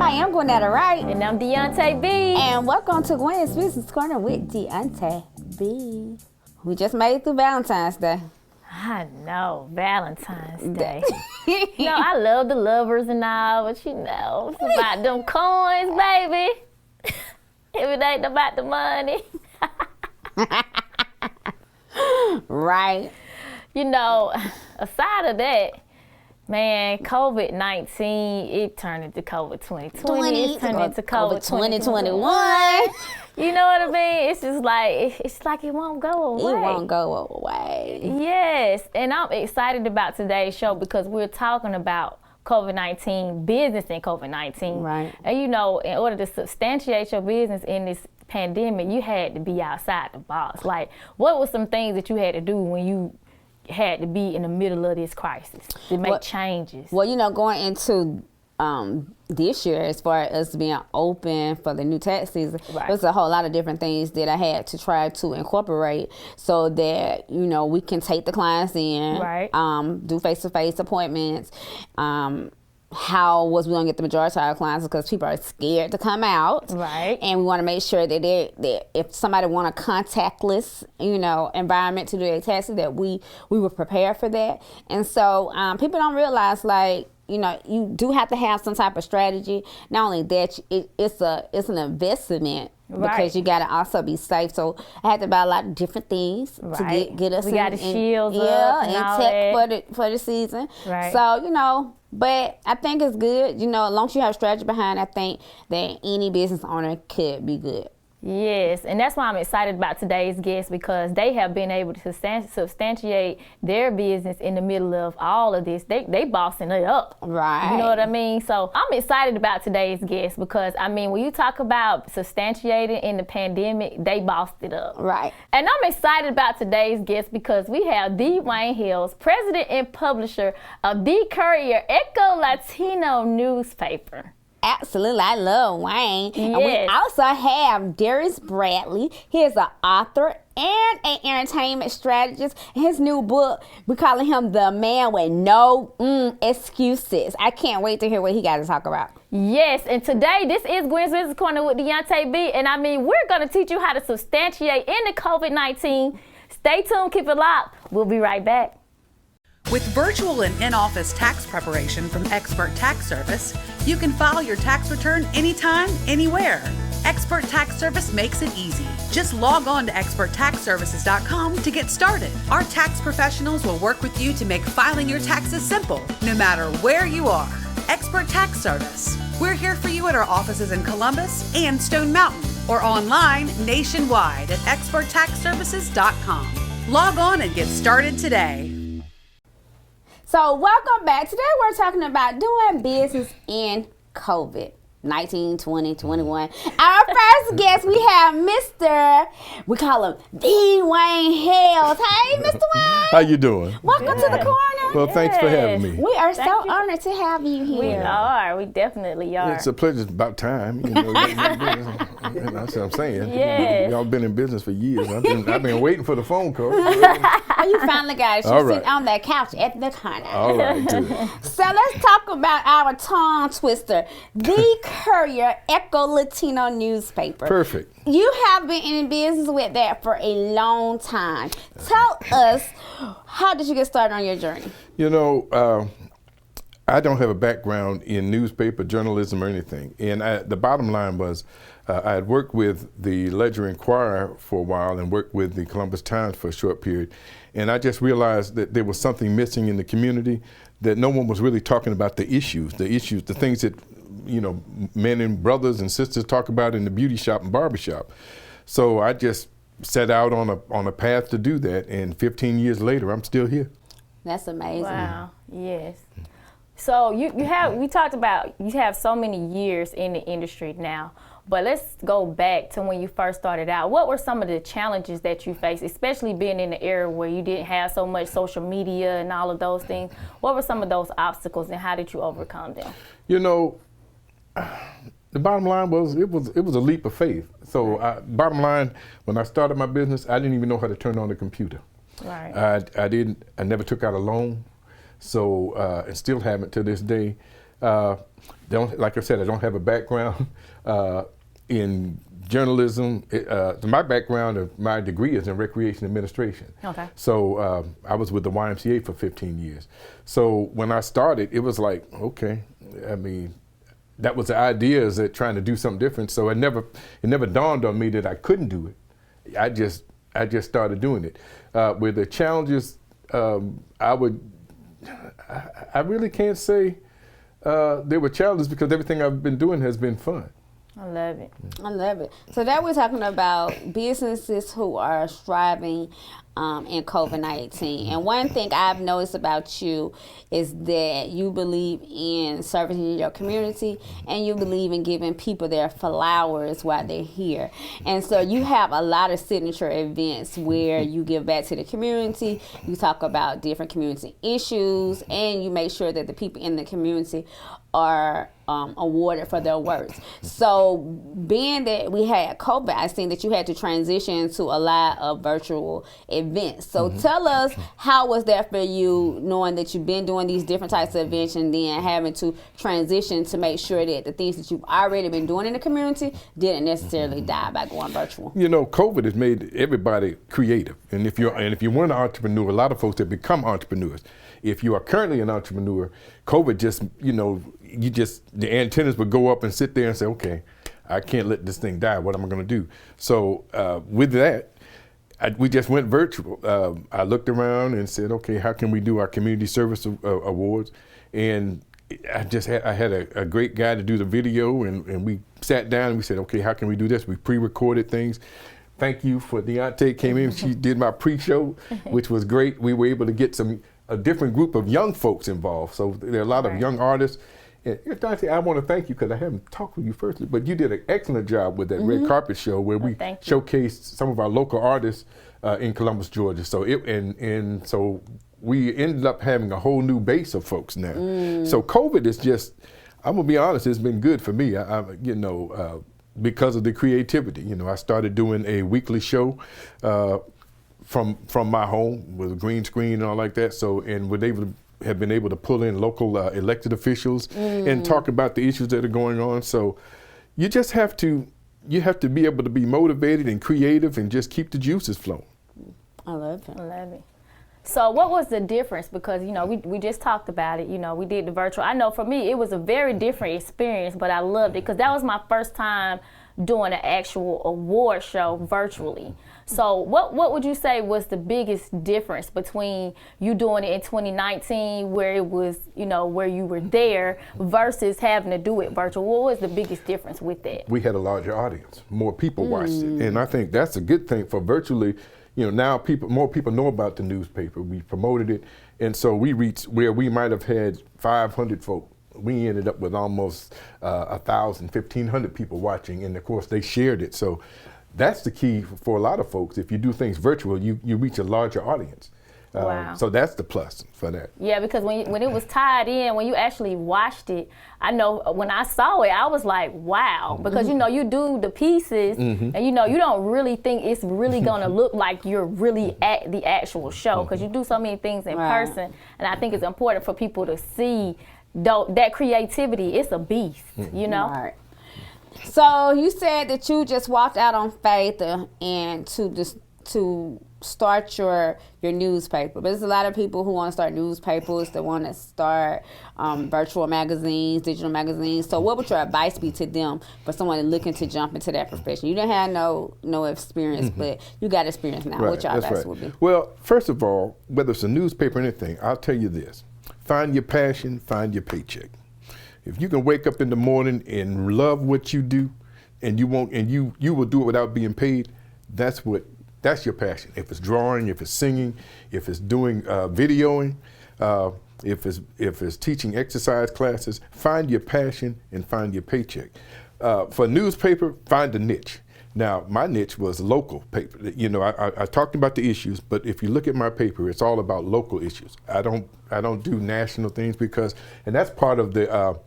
Hi, I'm Gwennetta Wright. And I'm Deonta B. And welcome to Gwen's Business Corner with Deonta B. We just made it through Valentine's Day. I know, Valentine's Day. I love the lovers and all, but it's about them coins, baby. If it ain't about the money. Right. Aside of that, man, COVID-19, it turned into COVID-2020. It turned into COVID-2021. You know what I mean? It's just like it won't go away. It won't go away. Yes, and I'm excited about today's show because we're talking about COVID-19, business in COVID-19. Right. And in order to substantiate your business in this pandemic, you had to be outside the box. Like, what were some things that you had to do when you had to be in the middle of this crisis to make changes? Well, going into this year, as far as us being open for the new tax season, right, there's a whole lot of different things that I had to try to incorporate so that, we can take the clients in, right, do face-to-face appointments. How was we going to get the majority of our clients, because people are scared to come out. Right. And we want to make sure that if somebody want a contactless, environment to do their taxes, that we were prepared for that. And so people don't realize, you do have to have some type of strategy. Not only that, it's an investment. Right. Because you got to also be safe. So I had to buy a lot of different things to get us we got the shields up and tech for the season. Right. So, but I think it's good. As long as you have strategy behind, I think that any business owner could be good. Yes, and that's why I'm excited about today's guest, because they have been able to substantiate their business in the middle of all of this. They bossing it up. Right. You know what I mean? So I'm excited about today's guest because, when you talk about substantiating in the pandemic, they bossed it up. Right. And I'm excited about today's guest because we have the Wane A, president and publisher of the Courier Latino newspaper. Absolutely. I love Wane. Yes. And we also have Darius Bradley. He is an author and an entertainment strategist. His new book, we're calling him the man with no excuses. I can't wait to hear what he got to talk about. Yes, and today this is Gwen's Business Corner with Deonta B. And we're going to teach you how to substantiate in the COVID-19. Stay tuned, keep it locked. We'll be right back. With virtual and in-office tax preparation from Expert Tax Service, you can file your tax return anytime, anywhere. Expert Tax Service makes it easy. Just log on to experttaxservices.com to get started. Our tax professionals will work with you to make filing your taxes simple, no matter where you are. Expert Tax Service. We're here for you at our offices in Columbus and Stone Mountain, or online nationwide at experttaxservices.com. Log on and get started today. So welcome back. Today we're talking about doing business in COVID-19, 2021. Our first guest, we have we call him the Wane Hales. Hey, Mr. Wane. How you doing? Welcome to the corner. Well, thanks for having me. We are so honored to have you here. We are. We definitely are. It's a pleasure. It's about time. That's what I'm saying. Yes. Y'all been in business for years. I've been waiting for the phone call. Oh, you finally got it. She's All sitting right. on that couch at the corner. All right, good. So let's talk about our tongue twister, the Courier Latino newspaper. Perfect. You have been in business with that for a long time. Tell us, how did you get started on your journey? I don't have a background in newspaper journalism or anything. And the bottom line was, I had worked with the Ledger-Inquirer for a while and worked with the Columbus Times for a short period. And I just realized that there was something missing in the community, that no one was really talking about the issues, the things that, men and brothers and sisters talk about in the beauty shop and barbershop. So I just set out on a path to do that. And 15 years later, I'm still here. That's amazing. Wow. Yes. So we talked about you have so many years in the industry now, but let's go back to when you first started out. What were some of the challenges that you faced, especially being in the era where you didn't have so much social media and all of those things? What were some of those obstacles and how did you overcome them? The bottom line was it was a leap of faith. So bottom line, when I started my business, I didn't even know how to turn on the computer. Right. I never took out a loan. So, and still haven't to this day. Like I said, I don't have a background in journalism. My background, my degree is in recreation administration. Okay. So I was with the YMCA for 15 years. So when I started, it was like, okay, I mean, that was the idea, is that trying to do something different. So it never dawned on me that I couldn't do it. I just started doing it. With the challenges, I really can't say there were challenges, because everything I've been doing has been fun. I love it. I love it. So that we're talking about businesses who are striving in COVID-19. And one thing I've noticed about you is that you believe in serving your community, and you believe in giving people their flowers while they're here. And so you have a lot of signature events where you give back to the community, you talk about different community issues, and you make sure that the people in the community are awarded for their work. So being that we had COVID, I think that you had to transition to a lot of virtual events. So tell us, how was that for you, knowing that you've been doing these different types of events and then having to transition to make sure that the things that you've already been doing in the community didn't necessarily die by going virtual? You know, COVID has made everybody creative. And if you weren't an entrepreneur, a lot of folks have become entrepreneurs. If you are currently an entrepreneur, COVID just, the antennas would go up and sit there and say, okay, I can't let this thing die. What am I going to do? So with that, we just went virtual. I looked around and said, okay, how can we do our community service awards? And I had a great guy to do the video, and we sat down and we said, okay, how can we do this? We pre-recorded things. Thank you for Deonta came in. She did my pre-show, which was great. We were able to get a different group of young folks involved. So there are a lot of young artists. And Deonta, I want to thank you, because I haven't talked with you first, but you did an excellent job with that red carpet show where we showcased some of our local artists in Columbus, Georgia. So so we ended up having a whole new base of folks now. So COVID is just, I'm gonna be honest, it's been good for me. Because of the creativity. I started doing a weekly show from my home with a green screen and all like that. So, and have been able to pull in local elected officials and talk about the issues that are going on. So you just have to be able to be motivated and creative and just keep the juices flowing. I love it. I love it. So what was the difference? Because, we just talked about it, we did the virtual. I know for me, it was a very different experience, but I loved it because that was my first time doing an actual award show virtually. So what would you say was the biggest difference between you doing it in 2019, where it was, where you were there, versus having to do it virtual? What was the biggest difference with that? We had a larger audience. More people watched it. And I think that's a good thing for virtually. Now more people know about the newspaper. We promoted it. And so we reached where we might have had 500 folk. We ended up with almost 1,000, 1,500 people watching. And of course they shared it. So that's the key for a lot of folks. If you do things virtual, you reach a larger audience. Wow. So that's the plus for that. Yeah, because when it was tied in, when you actually watched it, I know when I saw it, I was like, wow. Because, you do the pieces and, you don't really think it's really going to look like you're really at the actual show, because you do so many things in person. And I think it's important for people to see that creativity. It's a beast, Right. So you said that you just walked out on faith and to start your newspaper. But there's a lot of people who want to start newspapers, that want to start virtual magazines, digital magazines. So what would your advice be to them for someone looking to jump into that profession? You didn't have no experience, but you got experience now. Right, what your advice would be? Well, first of all, whether it's a newspaper or anything, I'll tell you this. Find your passion, find your paycheck. If you can wake up in the morning and love what you do, and you will do it without being paid, that's your passion. If it's drawing, if it's singing, if it's doing videoing, if it's teaching exercise classes, find your passion and find your paycheck. For newspaper, find a niche. Now, my niche was local paper. I talked about the issues, but if you look at my paper, it's all about local issues. I don't do national things and that's part of the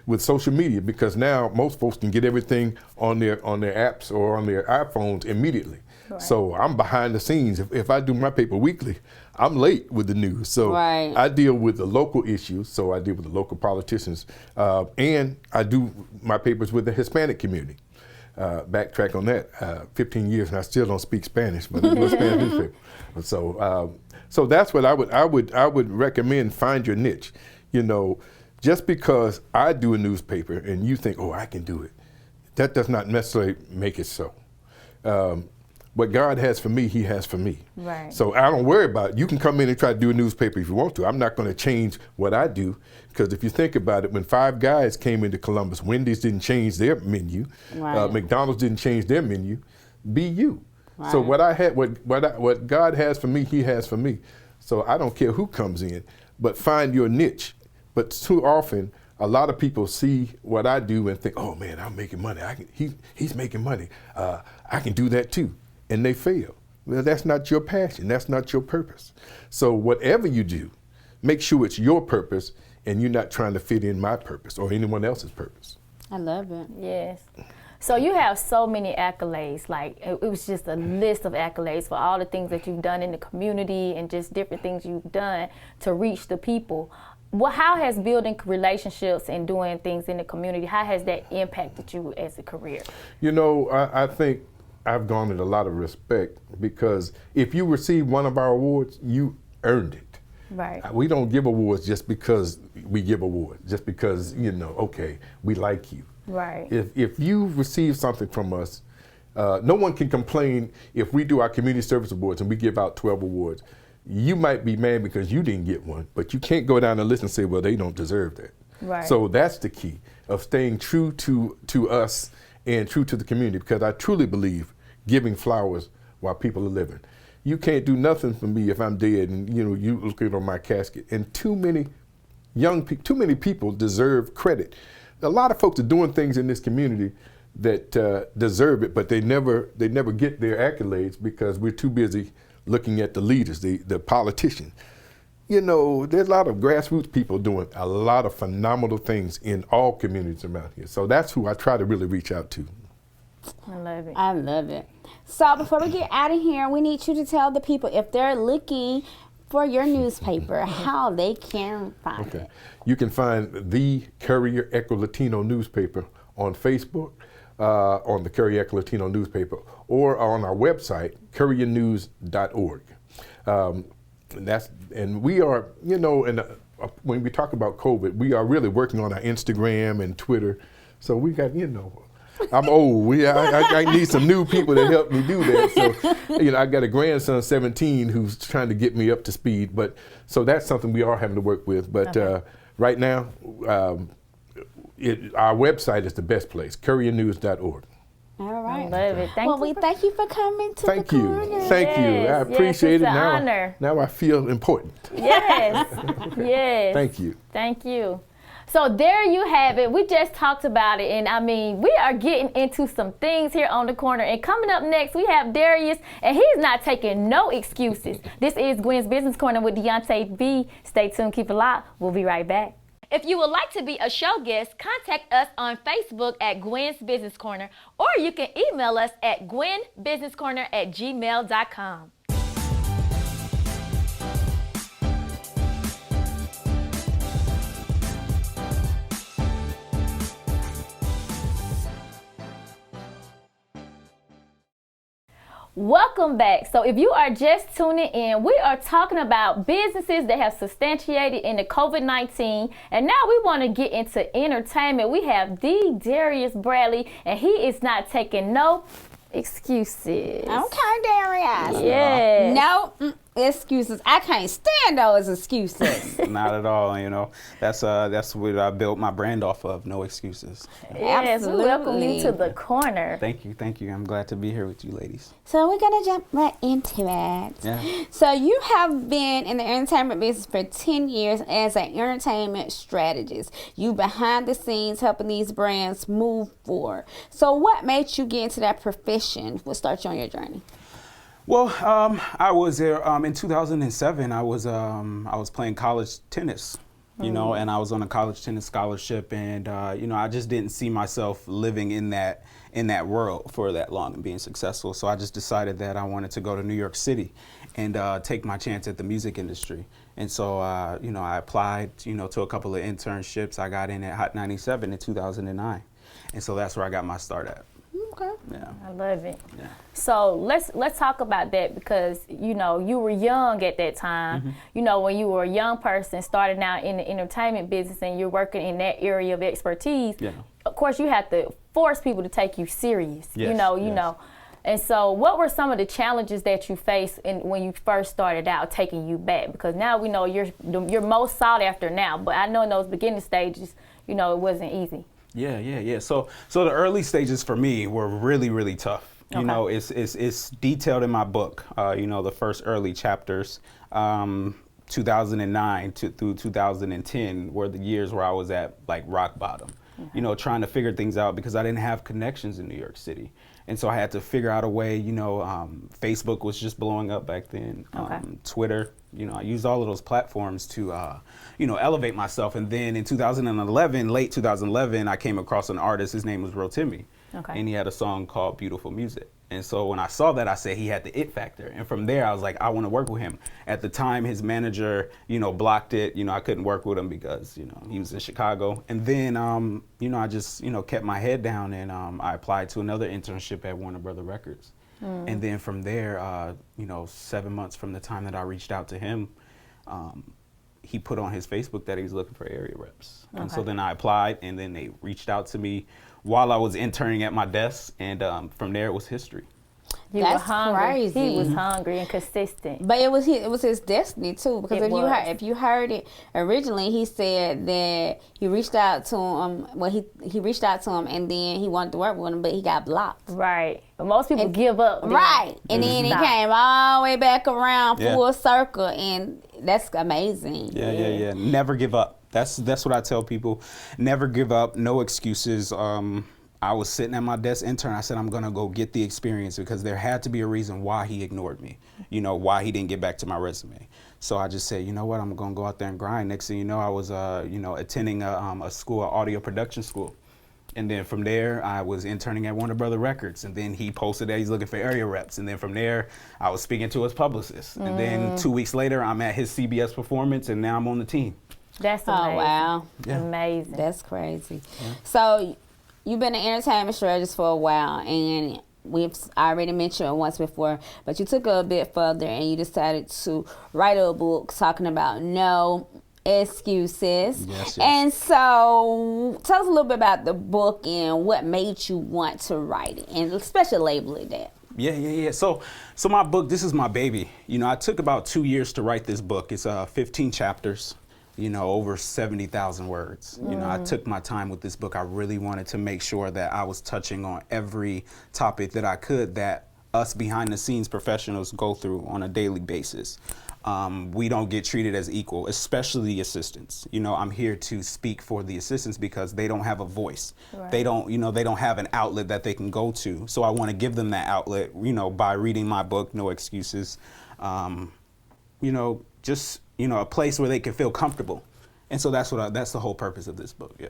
with social media, because now most folks can get everything on their apps or on their iPhones immediately. Right. So I'm behind the scenes. If I do my paper weekly, I'm late with the news. So Right. I deal with the local issues. So I deal with the local politicians. And I do my papers with the Hispanic community. Backtrack on that, 15 years and I still don't speak Spanish, but I do a Spanish newspaper. So that's what I would recommend. Find your niche. You know, just because I do a newspaper and you think, oh, I can do it, that does not necessarily make it so. What God has for me, He has for me. Right. So I don't worry about it. You can come in and try to do a newspaper if you want to. I'm not going to change what I do, because if you think about it, when Five Guys came into Columbus, Wendy's didn't change their menu. Right. McDonald's didn't change their menu. Be you. Right. So what God has for me, He has for me. So I don't care who comes in, but find your niche. But too often, a lot of people see what I do and think, oh man, I'm making money. He's making money. I can do that too. And they fail. Well, that's not your passion. That's not your purpose. So whatever you do, make sure it's your purpose and you're not trying to fit in my purpose or anyone else's purpose. I love it. Yes. So you have so many accolades. Like, it was just a list of accolades for all the things that you've done in the community and just different things you've done to reach the people. Well, how has building relationships and doing things in the community, how has that impacted you as a career? You know, I think I've garnered a lot of respect, because if you receive one of our awards, you earned it. Right. We don't give awards just because we give awards, just because, you know, okay, we like you. Right. If you receive something from us, no one can complain if we do our community service awards and we give out 12 awards. You might be mad because you didn't get one, but you can't go down the list and say, well, they don't deserve that. Right. So that's the key of staying true to us and true to the community, because I truly believe giving flowers while people are living. You can't do nothing for me if I'm dead and, you know, you looking on my casket. And too many people deserve credit. A lot of folks are doing things in this community that deserve it, but they never get their accolades because we're too busy looking at the leaders, the politicians. You know, there's a lot of grassroots people doing a lot of phenomenal things in all communities around here. So that's who I try to really reach out to. I love it. I love it. So before we get out of here, we need you to tell the people, if they're looking for your newspaper, how they can find it. You can find the Courier Echo Latino newspaper on Facebook, on the Courier Echo Latino newspaper, or on our website, couriernews.org. And we are, you know, and when we talk about COVID, we are really working on our Instagram and Twitter. So we got, you know, I'm old. I need some new people to help me do that. So, you know, I got a grandson, 17, who's trying to get me up to speed. But so that's something we are having to work with. But right now, our website is the best place, couriernews.org. All right. I love it. We thank you for coming to Thank the you. corner. Thank you. I appreciate it's it. an honor. Now I feel important. Yes. Yes. Thank you. Thank you. So there you have it. We just talked about it, and I mean, we are getting into some things here on the corner. And coming up next, we have Darius, and he's not taking no excuses. This is Gwen's Business Corner with Deonta B. Stay tuned, keep it locked. We'll be right back. If you would like to be a show guest, contact us on Facebook at Gwen's Business Corner, or you can email us at gwenbusinesscorner@gmail.com. Welcome back. So if you are just tuning in, we are talking about businesses that have substantiated in the COVID-19. And now we want to get into entertainment. We have the Darius Bradley, and he is not taking no excuses. Okay, Darius. Yeah. No excuses. I can't stand those excuses. Not at all, you know. That's what I built my brand off of, no excuses. Yes, we welcome you to the corner. Thank you. I'm glad to be here with you ladies. So we're going to jump right into it. Yeah. So you have been in the entertainment business for 10 years as an entertainment strategist. You behind the scenes helping these brands move forward. So what made you get into that profession? What started you on your journey? Well, I was there in 2007. I was playing college tennis, you know, and I was on a college tennis scholarship, and you know, I just didn't see myself living in that world for that long and being successful. So I just decided that I wanted to go to New York City and take my chance at the music industry. And so, you know, I applied, you know, to a couple of internships. I got in at Hot 97 in 2009. And so that's where I got my start at. Okay. Yeah. I love it. Yeah. So let's talk about that, because you know you were young at that time. You know, when you were a young person starting out in the entertainment business and you're working in that area of expertise, of course you have to force people to take you serious. Yes, you know. And so what were some of the challenges that you faced when you first started out, taking you back? Because now we know you're most sought after now, but I know in those beginning stages, you know, it wasn't easy. Yeah. So the early stages for me were really, really tough. You know, it's detailed in my book. You know, the first early chapters, 2009 through 2010 were the years where I was at like rock bottom. You know, trying to figure things out because I didn't have connections in New York City. And so I had to figure out a way, you know, Facebook was just blowing up back then. Twitter, you know, I used all of those platforms to, you know, elevate myself. And then in 2011, late 2011, I came across an artist. His name was Rotimi. And he had a song called Beautiful Music. And so when I saw that, I said he had the it factor. And from there, I was like, I want to work with him. At the time, his manager, you know, blocked it. You know, I couldn't work with him because, you know, he was in Chicago. And then, you know, I just, you know, kept my head down, and I applied to another internship at Warner Brother Records. And then from there, you know, 7 months from the time that I reached out to him, he put on his Facebook that he was looking for area reps. And so then I applied, and then they reached out to me while I was interning at my desk, and from there it was history. You That's were hungry. crazy. He was hungry and consistent. But it was his destiny too, because if you heard it originally, he said that he reached out to him. Well, he reached out to him, and then he wanted to work with him, but he got blocked. Right. But most people give up. Right. And then he came all the way back around full circle, and that's amazing. Yeah. Never give up. That's what I tell people. Never give up. No excuses. I was sitting at my desk intern. I said, I'm going to go get the experience, because there had to be a reason why he ignored me, you know, why he didn't get back to my resume. So I just said, you know what, I'm going to go out there and grind. Next thing you know, I was, you know, attending a school, an audio production school. And then from there, I was interning at Warner Brother Records. And then he posted that he's looking for area reps. And then from there, I was speaking to his publicist. And then 2 weeks later, I'm at his CBS performance, and now I'm on the team. That's amazing. Oh, wow. Yeah. Amazing. That's crazy. Yeah. So you've been an entertainment strategist for a while, and we've already mentioned it once before, but you took it a bit further and you decided to write a book talking about no excuses. Yes. And so tell us a little bit about the book and what made you want to write it, and especially label it that. Yeah. So my book, this is my baby. You know, I took about 2 years to write this book. It's 15 chapters. You know, over 70,000 words. You know, I took my time with this book. I really wanted to make sure that I was touching on every topic that I could, that us behind the scenes professionals go through on a daily basis. We don't get treated as equal, especially the assistants. You know, I'm here to speak for the assistants because they don't have a voice. Right. They don't have an outlet that they can go to. So I want to give them that outlet, you know, by reading my book, No Excuses. You know, just, you know, a place where they can feel comfortable. And so that's the whole purpose of this book. Yeah.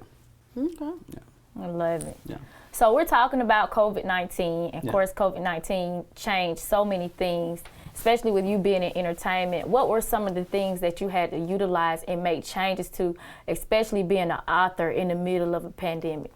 Okay. Yeah. I love it. Yeah. So we're talking about COVID-19, and of course COVID-19 changed so many things, especially with you being in entertainment. What were some of the things that you had to utilize and make changes to, especially being an author in the middle of a pandemic?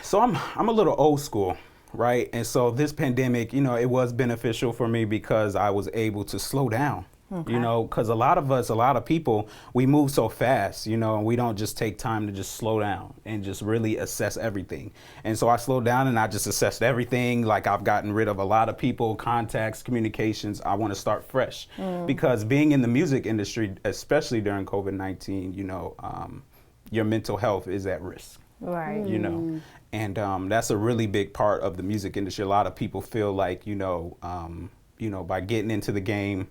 So I'm a little old school, right? And so this pandemic, you know, it was beneficial for me because I was able to slow down. Okay. You know, because a lot of people, we move so fast, you know, and we don't just take time to just slow down and just really assess everything. And so I slowed down and I just assessed everything. Like, I've gotten rid of a lot of people, contacts, communications. I want to start fresh because being in the music industry, especially during COVID-19, you know, your mental health is at risk. Right. You know, and that's a really big part of the music industry. A lot of people feel like, you know, by getting into the game,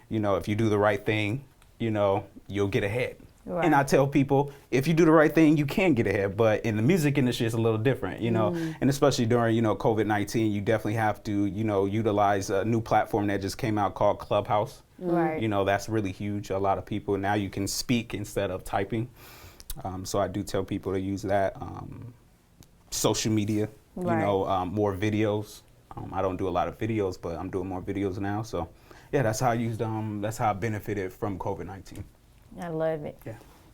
you know, if you do the right thing, you know, you'll get ahead. Right. And I tell people, if you do the right thing, you can get ahead. But in the music industry, it's a little different, you know, and especially during, you know, COVID-19, you definitely have to, you know, utilize a new platform that just came out called Clubhouse. Right. You know, that's really huge. A lot of people now you can speak instead of typing. So I do tell people to use that. Social media, Right. you know, more videos. I don't do a lot of videos, but I'm doing more videos now. So yeah, that's how I used, that's how I benefited from COVID-19. I love it. Yeah.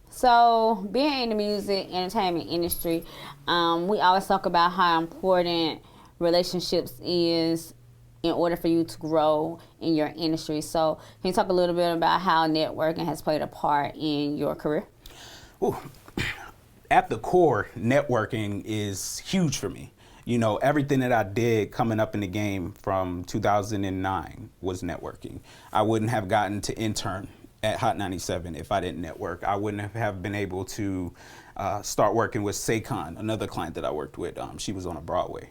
So, being in the music entertainment industry, we always talk about how important relationships is in order for you to grow in your industry. So, can you talk a little bit about how networking has played a part in your career? Ooh. At the core, networking is huge for me. You know, everything that I did coming up in the game from 2009 was networking. I wouldn't have gotten to intern at Hot 97 if I didn't network. I wouldn't have been able to start working with Saquon, another client that I worked with. She was on a Broadway.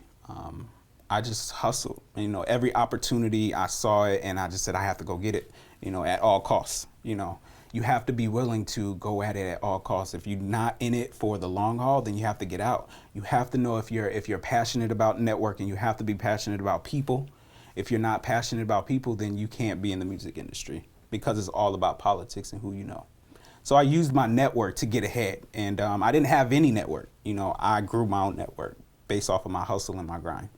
I just hustled. You know, every opportunity I saw it, and I just said I have to go get it. You know, at all costs. You know, you have to be willing to go at it at all costs. If you're not in it for the long haul, then you have to get out. You have to know if you're passionate about networking. You have to be passionate about people. If you're not passionate about people, then you can't be in the music industry, because it's all about politics and who you know. So I used my network to get ahead, and I didn't have any network. You know, I grew my own network based off of my hustle and my grind.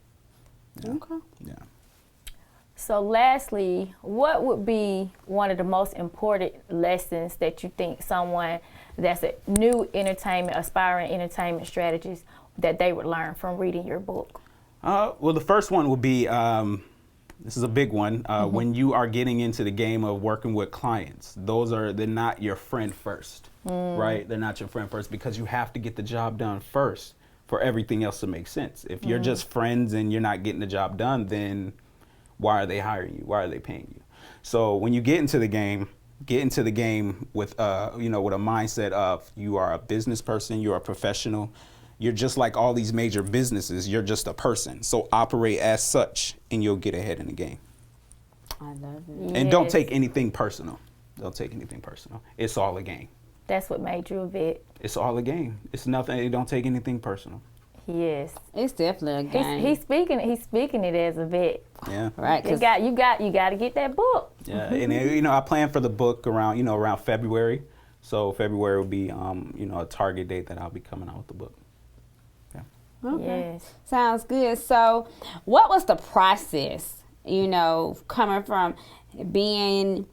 Yeah. Okay. Yeah. So lastly, what would be one of the most important lessons that you think someone that's a new aspiring entertainment strategist, that they would learn from reading your book? Well, the first one would be, this is a big one, when you are getting into the game of working with clients, they're not your friend first, right? They're not your friend first, because you have to get the job done first for everything else to make sense. If you're just friends and you're not getting the job done, then why are they hiring you? Why are they paying you? So when you get into the game with, you know, with a mindset of you are a business person, you're a professional, you're just like all these major businesses, you're just a person. So operate as such and you'll get ahead in the game. I love it. And don't take anything personal. Don't take anything personal. It's all a game. That's what made you a vet. It's all a game. It's nothing, don't take anything personal. Yes. It's definitely a game. He's speaking it as a vet. Yeah. right. You 'Cause got to get that book. Yeah, and you know, I plan for the book around February. So February will be you know, a target date that I'll be coming out with the book. Yeah. Okay. Yes. Sounds good. So, what was the process, you know, coming from being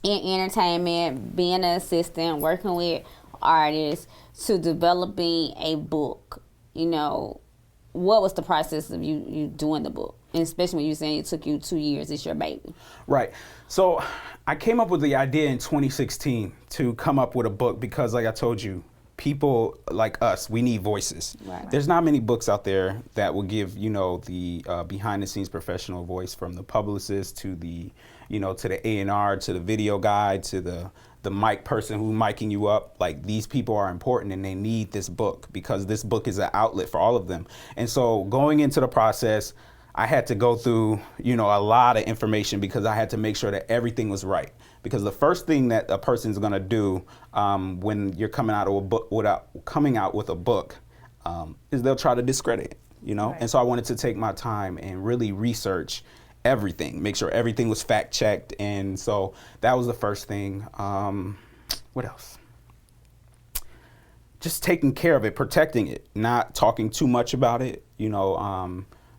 in entertainment, being an assistant, working with artists, to developing a book? You know, what was the process of you doing the book? And especially when you're saying it took you 2 years, it's your baby. Right. So I came up with the idea in 2016 to come up with a book because, like I told you, people like us, we need voices. Right. There's not many books out there that will give, you know, the behind the scenes professional voice, from the publicist to the, you know, to the A&R, to the video guy, to the mic person who's micing you up. Like, these people are important and they need this book because this book is an outlet for all of them. And so going into the process, I had to go through, you know, a lot of information because I had to make sure that everything was right. Because the first thing that a person's gonna do when you're coming out with a book is they'll try to discredit it, you know? Right. And so I wanted to take my time and really research everything, make sure everything was fact checked. And so that was the first thing. What else? Just taking care of it, protecting it, not talking too much about it. You know,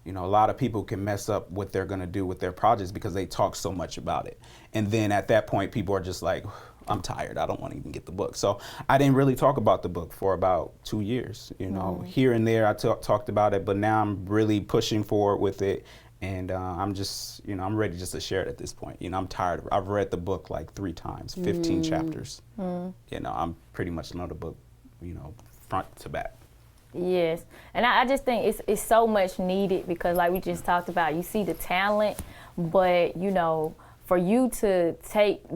a lot of people can mess up what they're gonna do with their projects because they talk so much about it. And then at that point, people are just like, I'm tired, I don't wanna even get the book. So I didn't really talk about the book for about 2 years. You know, here and there I talked about it, but now I'm really pushing forward with it. And I'm just, you know, I'm ready just to share it at this point. You know, I'm tired. I've read the book like 3 times, 15 chapters. You know, I'm pretty much know the book, you know, front to back. Yes, and I just think it's so much needed because, like we just talked about, you see the talent, but, you know, for you to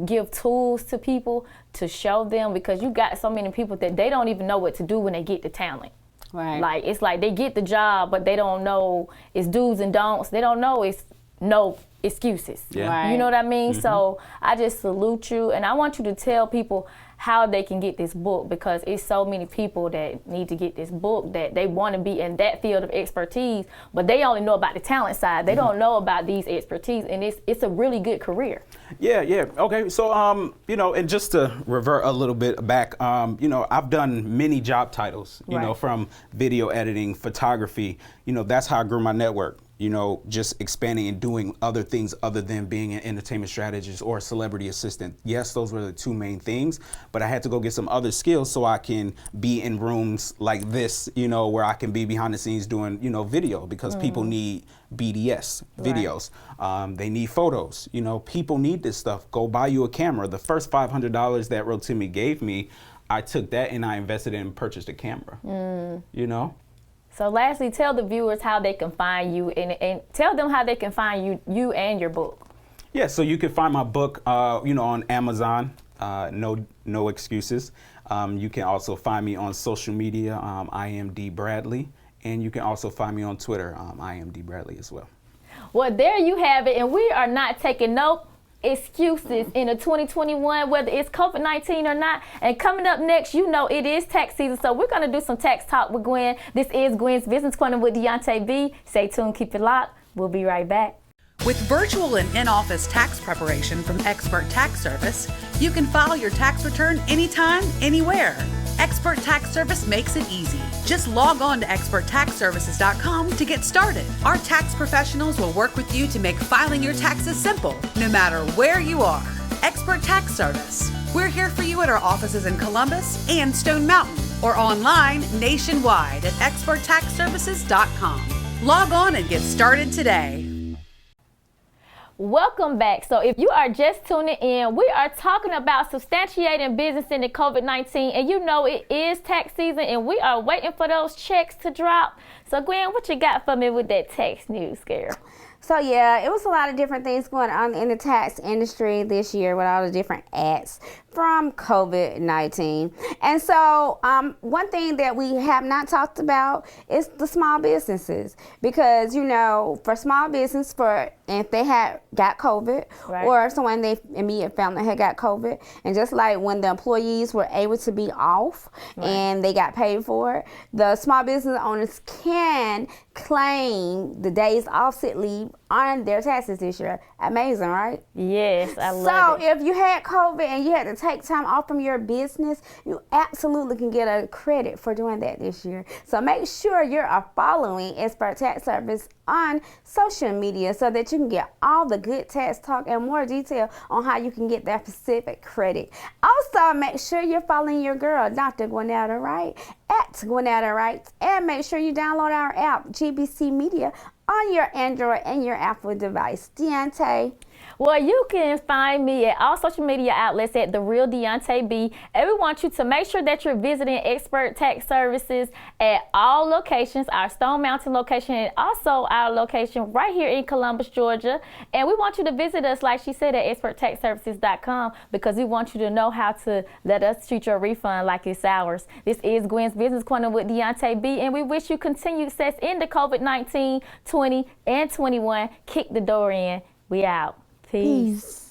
give tools to people to show them, because you got so many people that they don't even know what to do when they get the talent. Right. Like, it's like they get the job, but they don't know it's do's and don'ts. They don't know it's no excuses. Yeah. Right. You know what I mean? So I just salute you, and I want you to tell people how they can get this book, because it's so many people that need to get this book that they want to be in that field of expertise, but they only know about the talent side. They don't know about these expertise, and it's a really good career. Yeah. Okay. So, you know, and just to revert a little bit back, you know, I've done many job titles, you know, from video editing, photography. You know, that's how I grew my network. You know, just expanding and doing other things other than being an entertainment strategist or a celebrity assistant. Yes, those were the two main things, but I had to go get some other skills so I can be in rooms like this, you know, where I can be behind the scenes doing, you know, video, because people need BDS videos. They need photos. You know, people need this stuff. Go buy you a camera. The first $500 that Rotimi gave me, I took that and I invested in and purchased a camera, you know? So lastly, tell the viewers how they can find you, and tell them how they can find you and your book. Yeah, so you can find my book, you know, on Amazon, No Excuses. You can also find me on social media, I am D Bradley, and you can also find me on Twitter, I am D Bradley as well. Well, there you have it, and we are not taking no excuses in the 2021, whether it's COVID-19 or not. And coming up next, you know it is tax season, so we're going to do some tax talk with Gwen. This is Gwen's Business Corner with Deonta B. Stay tuned, keep it locked. We'll be right back. With virtual and in-office tax preparation from Expert Tax Service, you can file your tax return anytime, anywhere. Expert Tax Service makes it easy. Just log on to experttaxservices.com to get started. Our tax professionals will work with you to make filing your taxes simple, no matter where you are. Expert Tax Service. We're here for you at our offices in Columbus and Stone Mountain, or online nationwide at experttaxservices.com. Log on and get started today. Welcome back. So if you are just tuning in, we are talking about substantiating business in the COVID-19, and you know it is tax season and we are waiting for those checks to drop. So Gwen, what you got for me with that tax news, girl? So yeah, it was a lot of different things going on in the tax industry this year with all the different acts from COVID-19. And so one thing that we have not talked about is the small businesses, because, you know, for small business, for if they had got COVID, or someone in their immediate family had got COVID, and just like when the employees were able to be off and they got paid for it, the small business owners can claim the days off sick leave on their taxes this year. Amazing, right? Yes, I love it. So if you had COVID and you had to take time off from your business, you absolutely can get a credit for doing that this year. So make sure you are following Expert Tax Service on social media so that you can get all the good tax talk and more detail on how you can get that specific credit. Also, make sure you're following your girl, Dr. Gwennetta Wright, at Gwennetta Wright, and make sure you download our app, GBC Media, on your Android and your Apple device. Deonta. Well, you can find me at all social media outlets at The Real Deonta B. And we want you to make sure that you're visiting Expert Tax Services at all locations, our Stone Mountain location, and also our location right here in Columbus, Georgia. And we want you to visit us, like she said, at experttaxservices.com, because we want you to know how to let us treat your refund like it's ours. This is Gwen's Business Corner with Deonta B, and we wish you continued success in the COVID-19, 20, and 21. Kick the door in. We out. Peace.